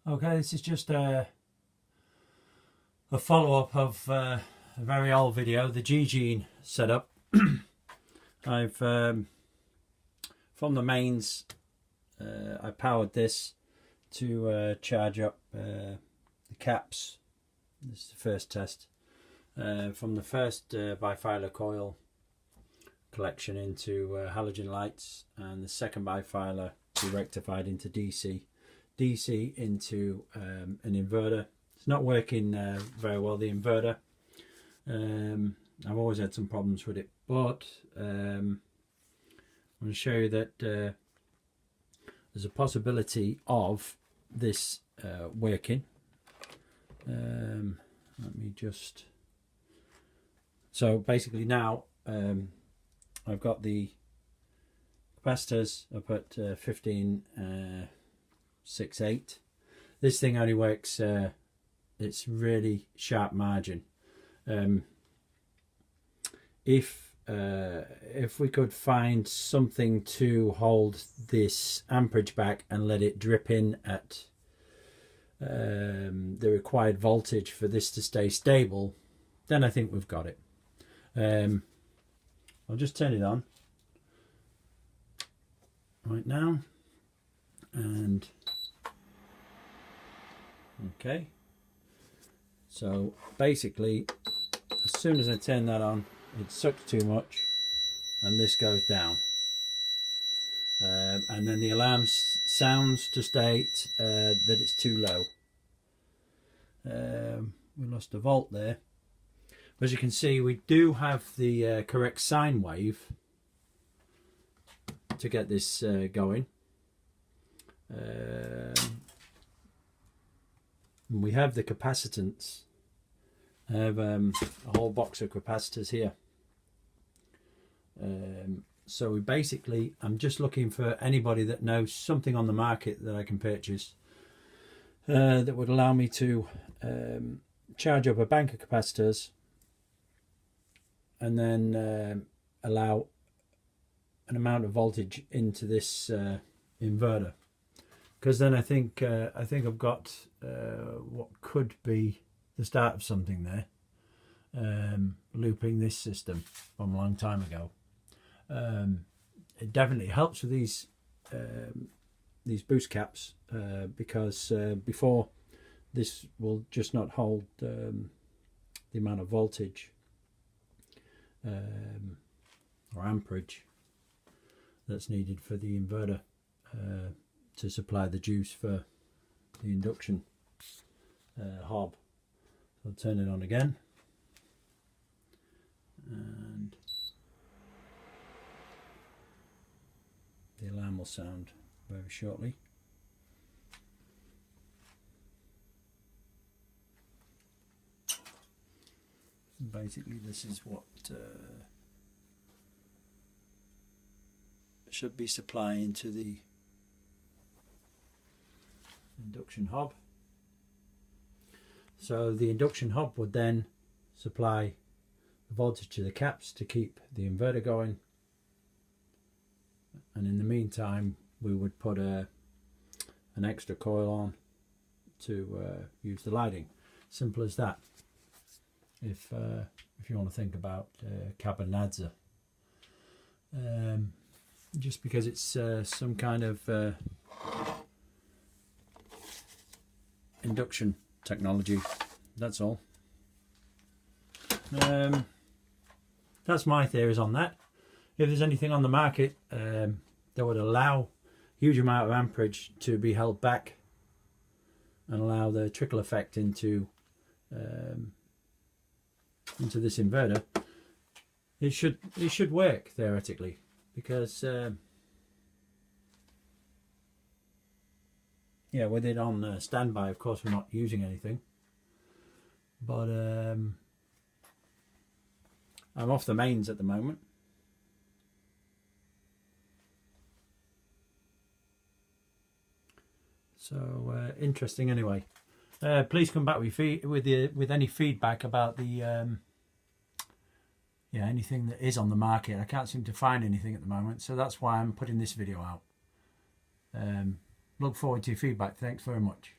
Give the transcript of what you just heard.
Okay, this is just a follow-up of a very old video, the Gegene setup. I've from the mains, I powered this to charge up the caps. This is the first test from the first bifilar coil collection into halogen lights, and the second bifilar we rectified into DC into an inverter. It's not working very well, the inverter. I've always had some problems with it, but I'm going to show you that there's a possibility of this working. Let me just... So basically now I've got the capacitors up at 15.68. This thing only works, it's really sharp margin. If we could find something to hold this amperage back and let it drip in at the required voltage for this to stay stable, then I think we've got it. I'll just turn it on right now, and okay, so basically as soon as I turn that on, it sucks too much and this goes down, and then the alarm sounds to state that it's too low. We lost a volt there. As you can see, we do have the correct sine wave to get this going. We have the capacitance. I have a whole box of capacitors here. So we basically, I'm just looking for anybody that knows something on the market that I can purchase that would allow me to charge up a bank of capacitors and then allow an amount of voltage into this inverter, because then I think I've got what could be the start of something there, looping this system from a long time ago. It definitely helps with these boost caps, because before, this will just not hold the amount of voltage or amperage that's needed for the inverter to supply the juice for the induction hob. So I'll turn it on again, and the alarm will sound very shortly. Basically, this is what should be supplying to the induction hob. So the induction hob would then supply the voltage to the caps to keep the inverter going, and in the meantime we would put an extra coil on to use the lighting. Simple as that. If you want to think about Cabinazza, just because it's some kind of induction technology, that's all. That's my theories on that. If there's anything on the market that would allow a huge amount of amperage to be held back and allow the trickle effect into this inverter, it should work theoretically, because yeah, with it on standby, of course we're not using anything, but I'm off the mains at the moment. So interesting anyway. Please come back with any feedback about the yeah, anything that is on the market. I can't seem to find anything at the moment, so that's why I'm putting this video out. Look forward to your feedback. Thanks very much.